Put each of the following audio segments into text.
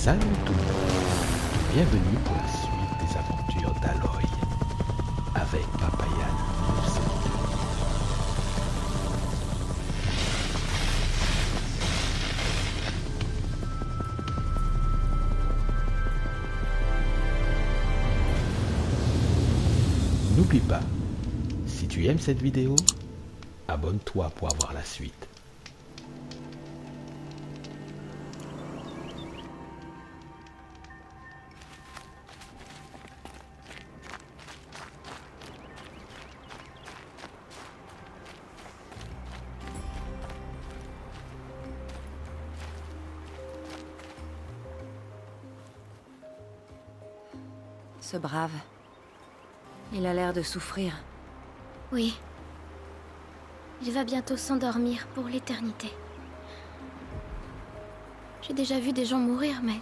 Salut tout le monde, bienvenue pour la suite des aventures d'Aloy avec Papayan. N'oublie pas, si tu aimes cette vidéo, abonne-toi pour avoir la suite. Ce brave. Il a l'air de souffrir. Oui. Il va bientôt s'endormir pour l'éternité. J'ai déjà vu des gens mourir, mais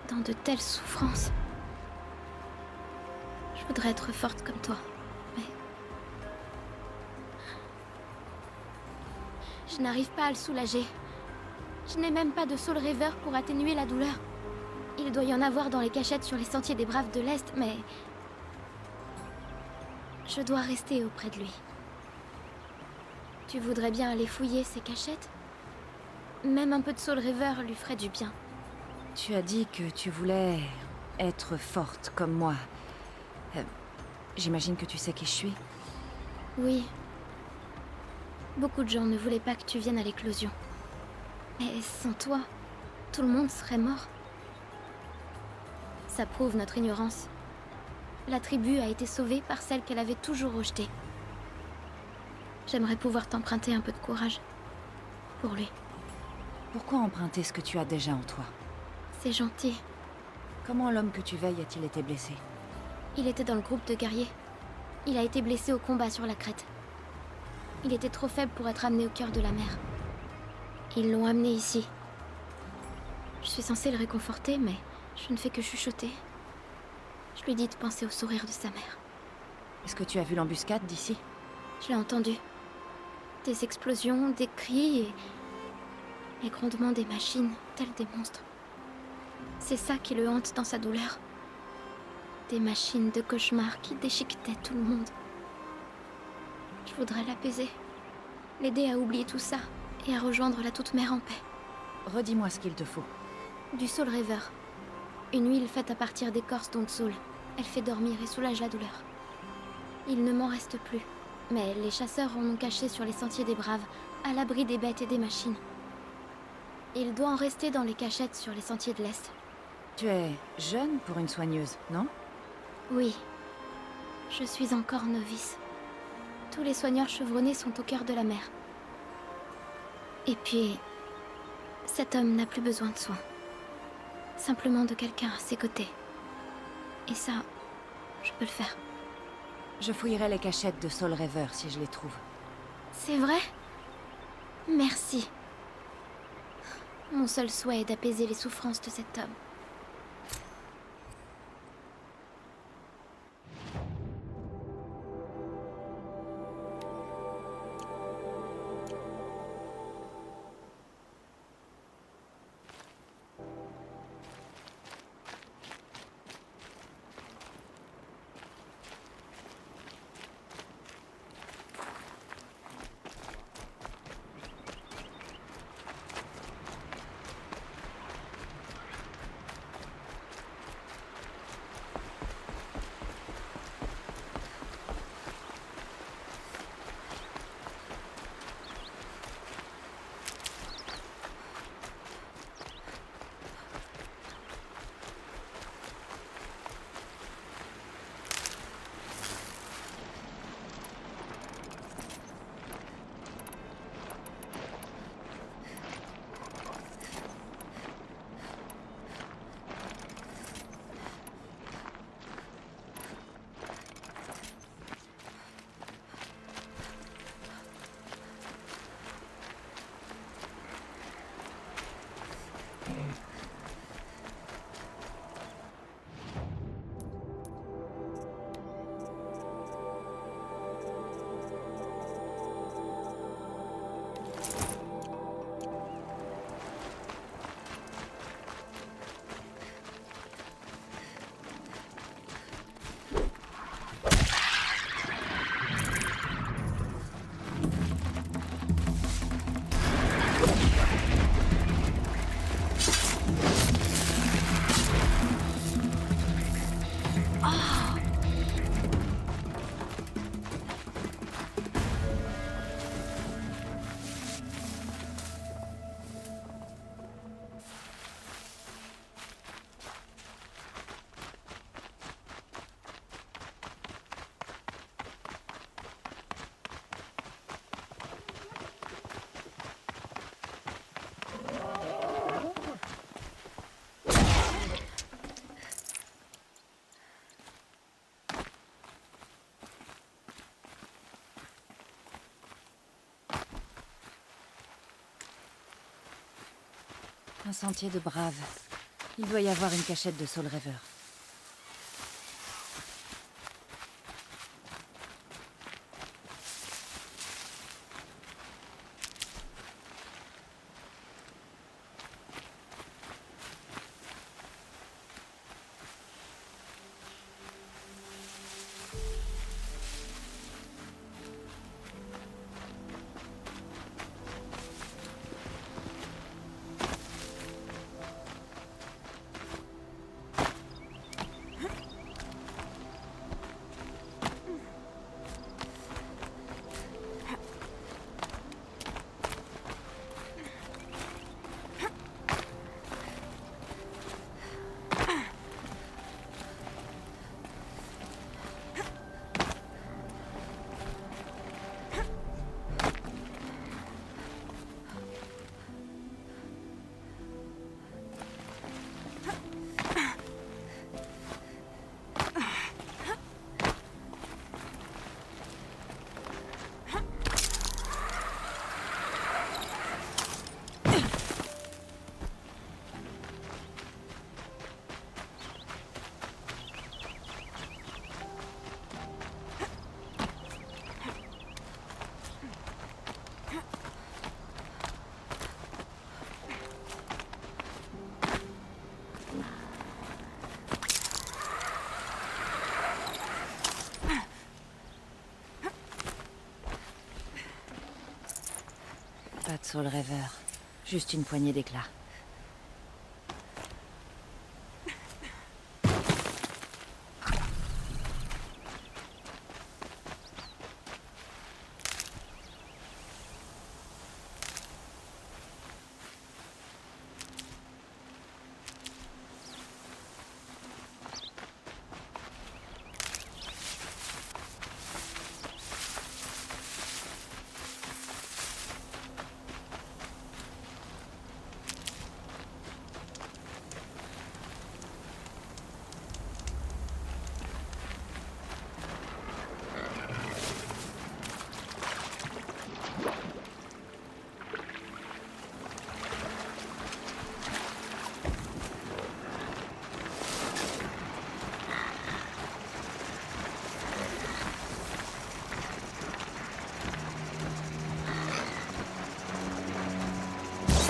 dans de telles souffrances. Je voudrais être forte comme toi, mais je n'arrive pas à le soulager. Je n'ai même pas de Soul Reaver pour atténuer la douleur. Il doit y en avoir dans les cachettes sur les sentiers des Braves de l'Est, mais je dois rester auprès de lui. Tu voudrais bien aller fouiller ces cachettes? Même un peu de Soul Reaver lui ferait du bien. Tu as dit que tu voulais être forte comme moi. J'imagine que tu sais qui je suis. Oui. Beaucoup de gens ne voulaient pas que tu viennes à l'éclosion. Mais sans toi, tout le monde serait mort. Ça prouve notre ignorance. La tribu a été sauvée par celle qu'elle avait toujours rejetée. J'aimerais pouvoir t'emprunter un peu de courage. Pour lui. Pourquoi emprunter ce que tu as déjà en toi? C'est gentil. Comment l'homme que tu veilles a-t-il été blessé? Il était dans le groupe de guerriers. Il a été blessé au combat sur la crête. Il était trop faible pour être amené au cœur de la mer. Ils l'ont amené ici. Je suis censée le réconforter, mais je ne fais que chuchoter. Je lui dis de penser au sourire de sa mère. Est-ce que tu as vu l'embuscade d'ici? Je l'ai entendu. Des explosions, des cris et les grondements des machines, tels des monstres. C'est ça qui le hante dans sa douleur. Des machines de cauchemar qui déchiquetaient tout le monde. Je voudrais l'apaiser, l'aider à oublier tout ça et à rejoindre la Toute-Mère en paix. Redis-moi ce qu'il te faut. Du Soul Reaver. Une huile faite à partir d'écorce d'onde soul. Elle fait dormir et soulage la douleur. Il ne m'en reste plus, mais les chasseurs en ont caché sur les sentiers des Braves, à l'abri des bêtes et des machines. Il doit en rester dans les cachettes sur les sentiers de l'Est. Tu es jeune pour une soigneuse, non? Oui. Je suis encore novice. Tous les soigneurs chevronnés sont au cœur de la mer. Et puis, cet homme n'a plus besoin de soins. Simplement de quelqu'un à ses côtés. Et ça, je peux le faire. Je fouillerai les cachettes de Soul Reaver si je les trouve. C'est vrai? Merci. Mon seul souhait est d'apaiser les souffrances de cet homme. Un sentier de braves. Il doit y avoir une cachette de Soul Reaver. Pas de Soul Reaver. Juste une poignée d'éclats.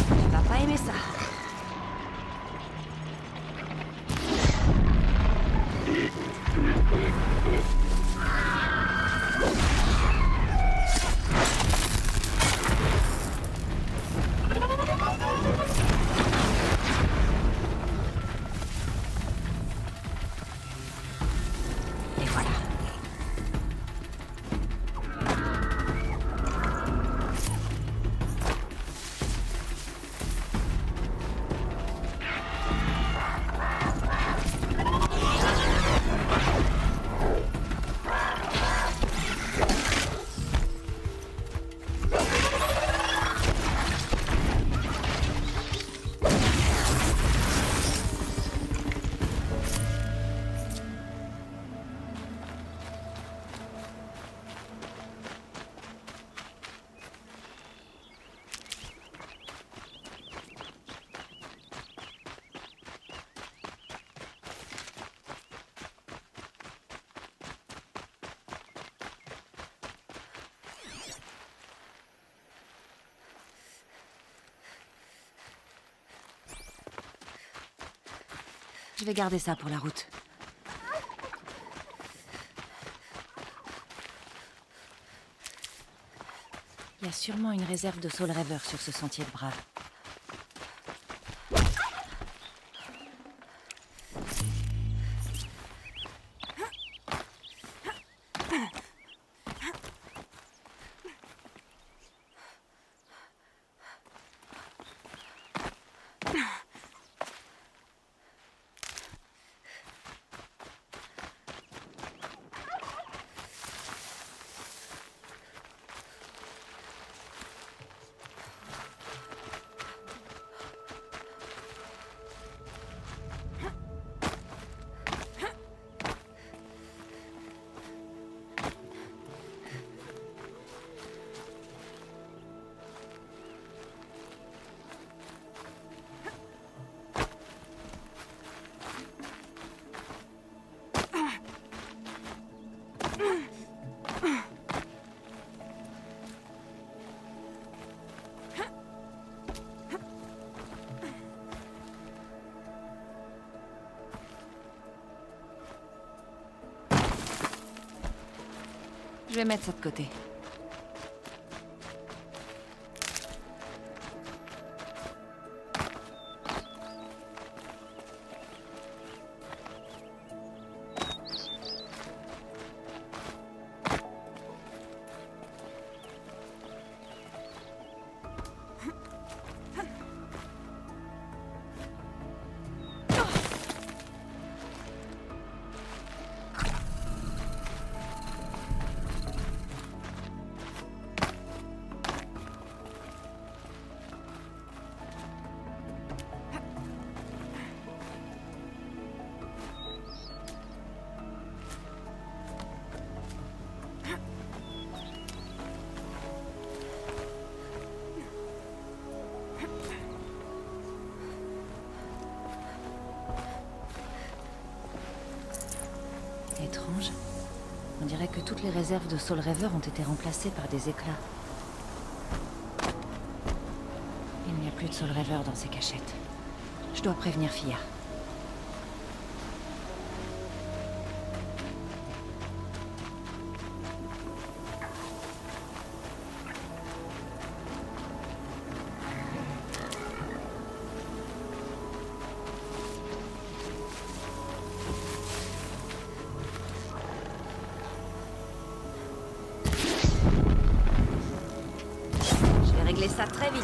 Tu vas pas aimer ça. Et voilà. Je vais garder ça pour la route. Il y a sûrement une réserve de Soul Reaver sur ce sentier de braves. Je vais mettre ça de côté. Étrange. On dirait que toutes les réserves de Soul Reaver ont été remplacées par des éclats. Il n'y a plus de Soul Reaver dans ces cachettes. Je dois prévenir Fia. Je vais régler ça très vite.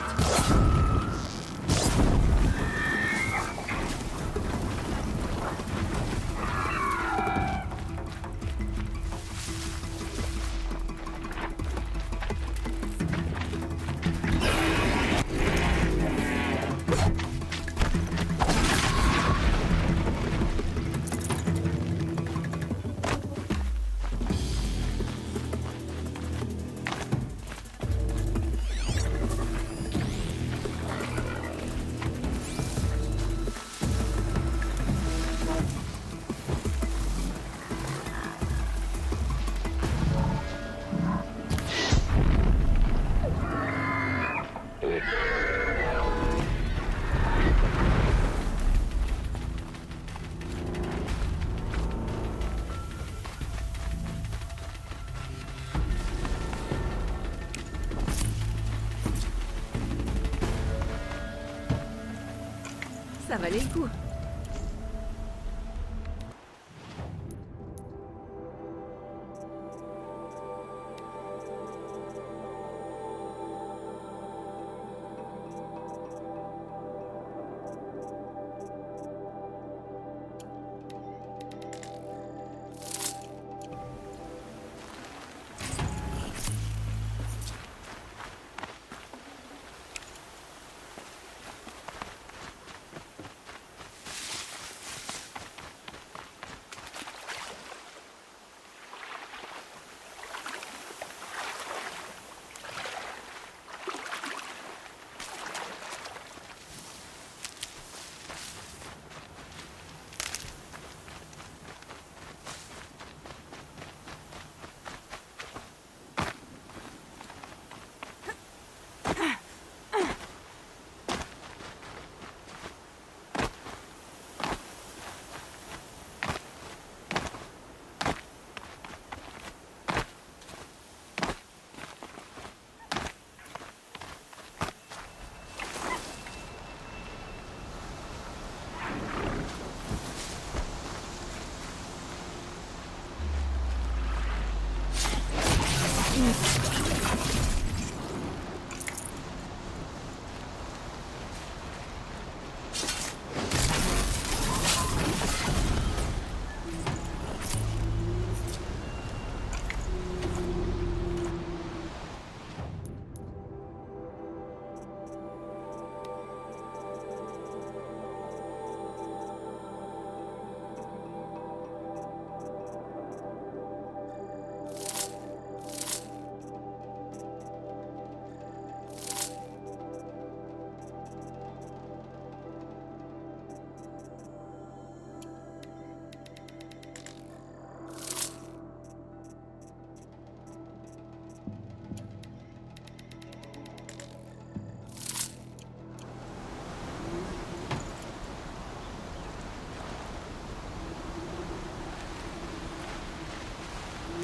Ça valait le coup.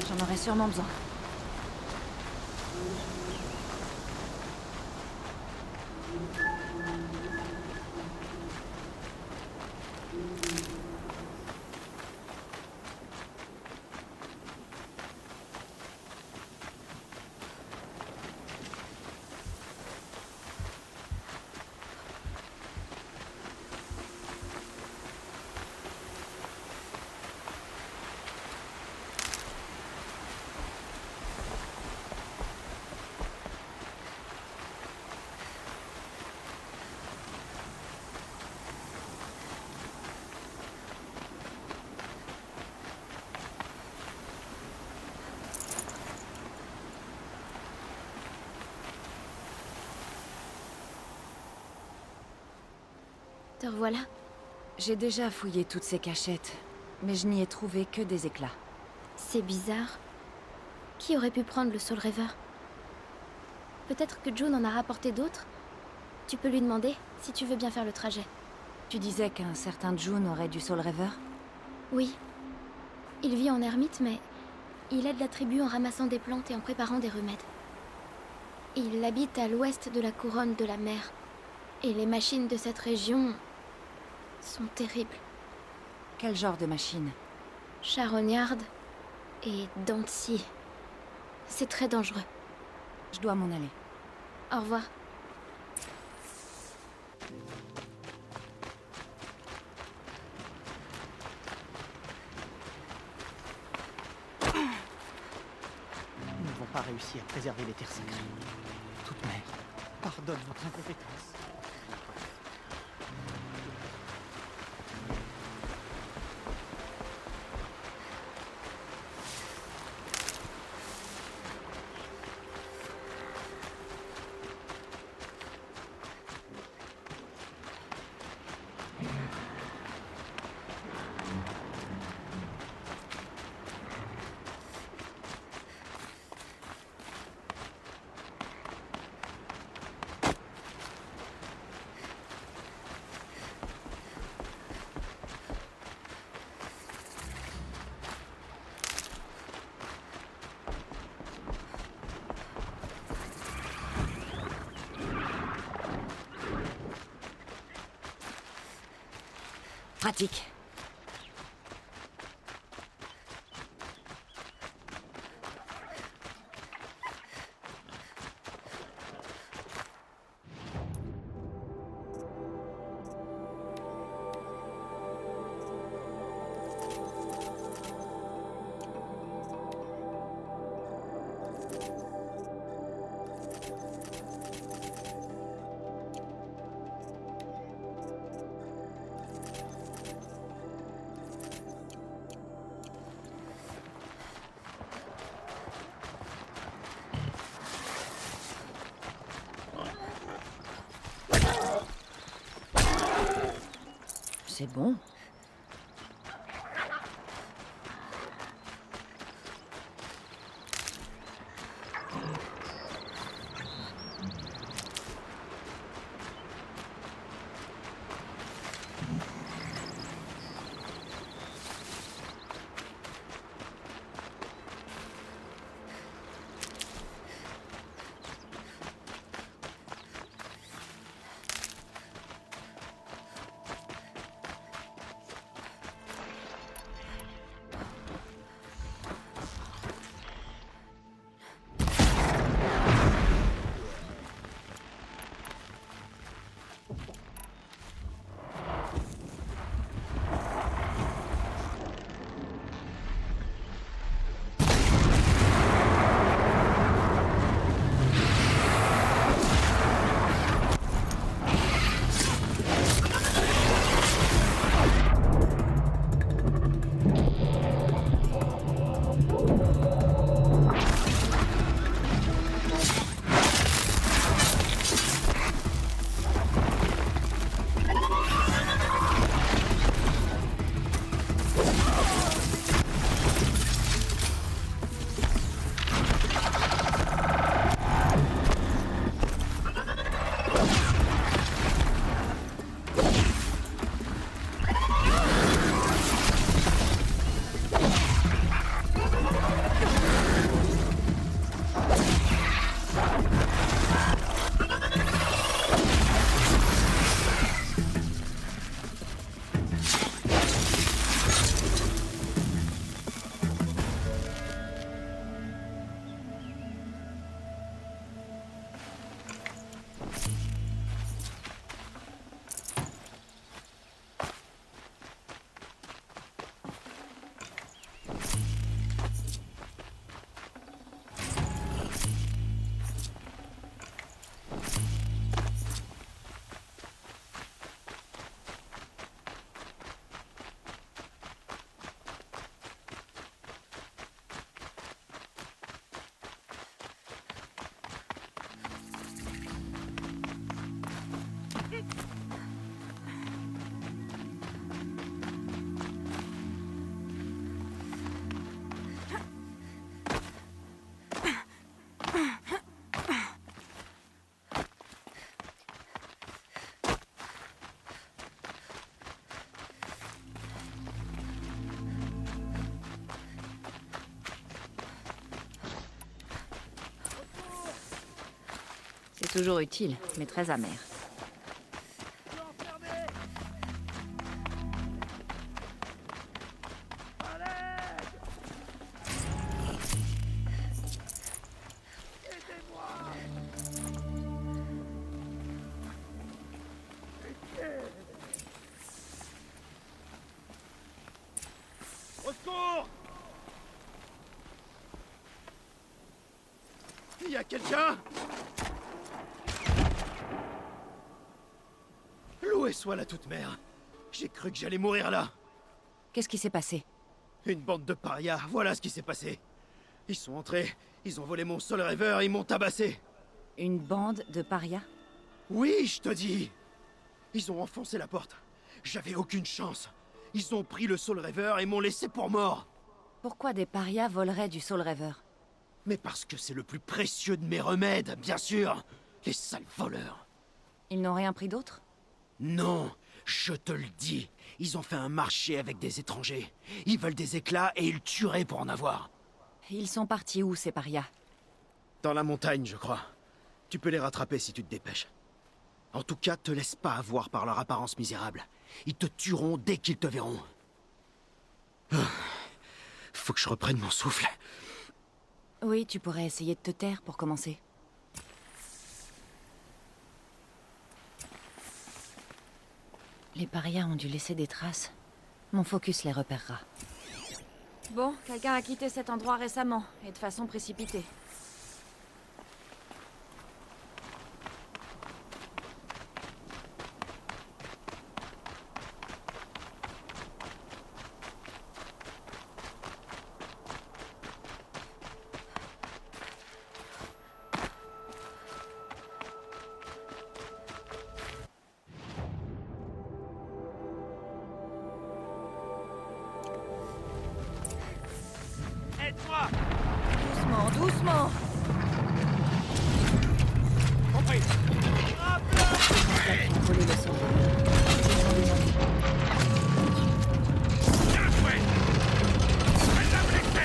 J'en aurais sûrement besoin. te revoilà. J'ai déjà fouillé toutes ces cachettes, mais je n'y ai trouvé que des éclats. C'est bizarre. Qui aurait pu prendre le Soul Reaver? Peut-être que June en a rapporté d'autres? Tu peux lui demander, si tu veux bien faire le trajet. Tu disais qu'un certain June aurait du Soul Reaver? Oui. Il vit en ermite, mais il aide la tribu en ramassant des plantes et en préparant des remèdes. Il habite à l'ouest de la couronne de la mer. Et les machines de cette région sont terribles. Quel genre de machine? Charognard et Dancy. C'est très dangereux. Je dois m'en aller. Au revoir. Nous n'avons pas réussi à préserver les terres sacrées. Toute mère, pardonne votre incompétence. Pratique. C'est bon. Toujours utile, mais très amer. Au secours! Il y a quelqu'un? Loué soit la toute mère. J'ai cru que j'allais mourir là. Qu'est-ce qui s'est passé? Une bande de parias, voilà ce qui s'est passé. Ils sont entrés, ils ont volé mon Soul Reaver, ils m'ont tabassé. Une bande de parias? Oui, je te dis. Ils ont enfoncé la porte. J'avais aucune chance. Ils ont pris le Soul Reaver et m'ont laissé pour mort. Pourquoi des parias voleraient du Soul Reaver? Mais parce que c'est le plus précieux de mes remèdes, bien sûr. Les sales voleurs. Ils n'ont rien pris d'autre? Non, je te le dis. Ils ont fait un marché avec des étrangers. Ils veulent des éclats et ils tueraient pour en avoir. Ils sont partis où, ces parias? Dans la montagne, je crois. Tu peux les rattraper si tu te dépêches. En tout cas, te laisse pas avoir par leur apparence misérable. Ils te tueront dès qu'ils te verront. Faut que je reprenne mon souffle. Oui, tu pourrais essayer de te taire pour commencer. Les parias ont dû laisser des traces. Mon focus les repérera. Bon, quelqu'un a quitté cet endroit récemment, et de façon précipitée. Aide-moi! Doucement, doucement! Compris! Ils ont volé le Soul Reaver. Ils ont des ennuis. Bien joué! Elle l'a blessé!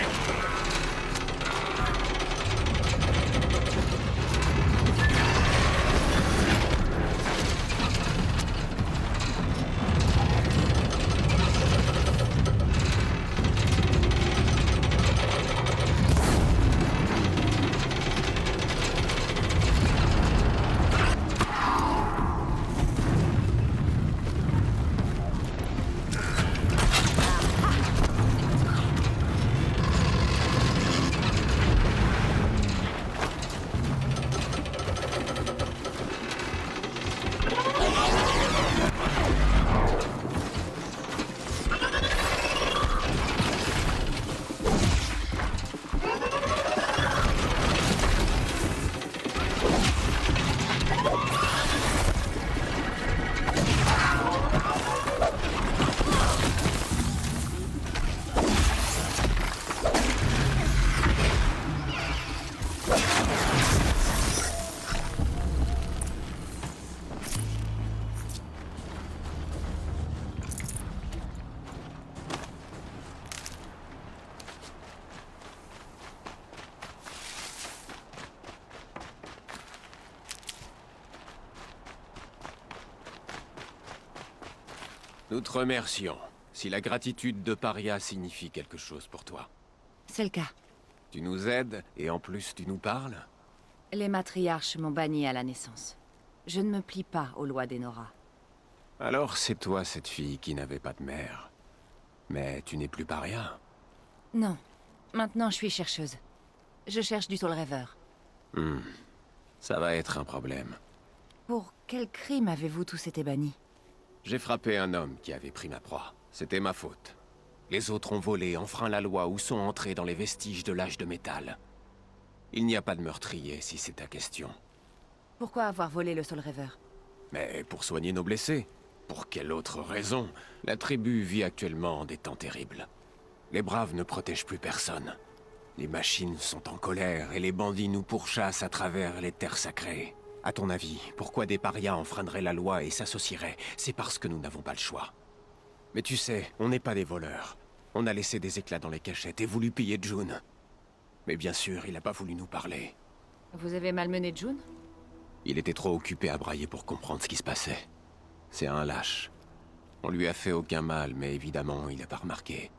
Nous te remercions, si la gratitude de Paria signifie quelque chose pour toi. C'est le cas. Tu nous aides, et en plus tu nous parles? Les matriarches m'ont banni à la naissance. Je ne me plie pas aux lois des Nora. Alors c'est toi cette fille qui n'avait pas de mère. Mais tu n'es plus Paria. Non. Maintenant, je suis chercheuse. Je cherche du Soul Reaver. Ça va être un problème. Pour quel crime avez-vous tous été bannis? J'ai frappé un homme qui avait pris ma proie. C'était ma faute. Les autres ont volé, enfreint la loi ou sont entrés dans les vestiges de l'âge de métal. Il n'y a pas de meurtrier, si c'est ta question. Pourquoi avoir volé le Soul Reaver? Mais pour soigner nos blessés. Pour quelle autre raison? La tribu vit actuellement des temps terribles. Les braves ne protègent plus personne. Les machines sont en colère et les bandits nous pourchassent à travers les terres sacrées. À ton avis, pourquoi des parias enfreindraient la loi et s'associeraient? C'est parce que nous n'avons pas le choix. Mais tu sais, on n'est pas des voleurs. On a laissé des éclats dans les cachettes et voulu piller June. Mais bien sûr, il n'a pas voulu nous parler. Vous avez malmené June? Il était trop occupé à brailler pour comprendre ce qui se passait. C'est un lâche. On lui a fait aucun mal, mais évidemment, il n'a pas remarqué.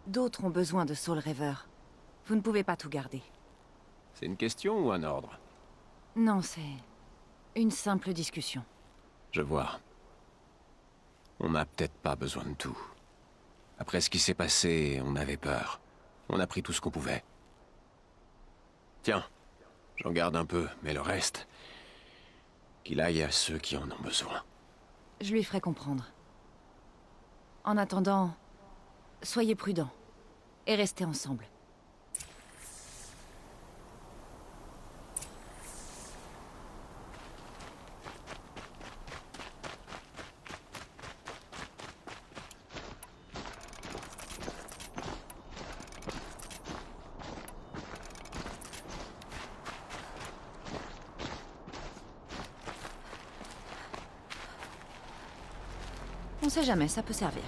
D'autres ont besoin de Soul Reaver. Vous ne pouvez pas tout garder. C'est une question ou un ordre? Non, c'est... une simple discussion. Je vois. On n'a peut-être pas besoin de tout. Après ce qui s'est passé, on avait peur. On a pris tout ce qu'on pouvait. Tiens, j'en garde un peu, mais le reste... qu'il aille à ceux qui en ont besoin. Je lui ferai comprendre. En attendant, soyez prudents. Et restez ensemble. On sait jamais, ça peut servir.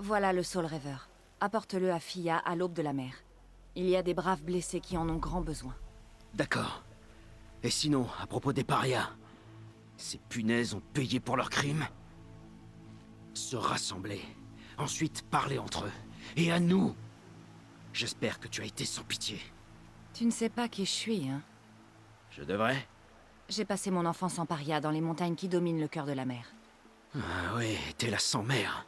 Voilà le Soul Reaver. Apporte-le à Fia à l'aube de la mer. Il y a des braves blessés qui en ont grand besoin. D'accord. Et sinon, à propos des parias, ces punaises ont payé pour leurs crimes. Se rassembler, ensuite parler entre eux. Et à nous. J'espère que tu as été sans pitié. Tu ne sais pas qui je suis, hein? Je devrais? J'ai passé mon enfance en paria dans les montagnes qui dominent le cœur de la mer. Ah ouais, t'es la sans-mère.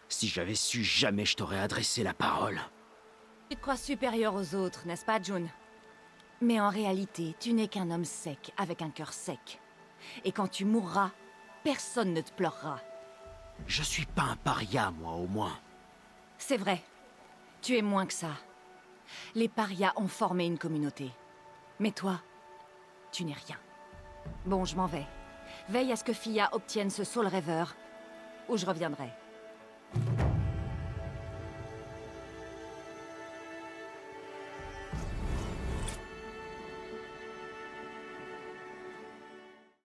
Si j'avais su, jamais je t'aurais adressé la parole. Tu te crois supérieur aux autres, n'est-ce pas, June? Mais en réalité, tu n'es qu'un homme sec, avec un cœur sec. Et quand tu mourras, personne ne te pleurera. Je suis pas un paria, moi, au moins. C'est vrai. Tu es moins que ça. Les parias ont formé une communauté. Mais toi, tu n'es rien. Bon, je m'en vais. Veille à ce que Fia obtienne ce Soul Reaver, ou je reviendrai.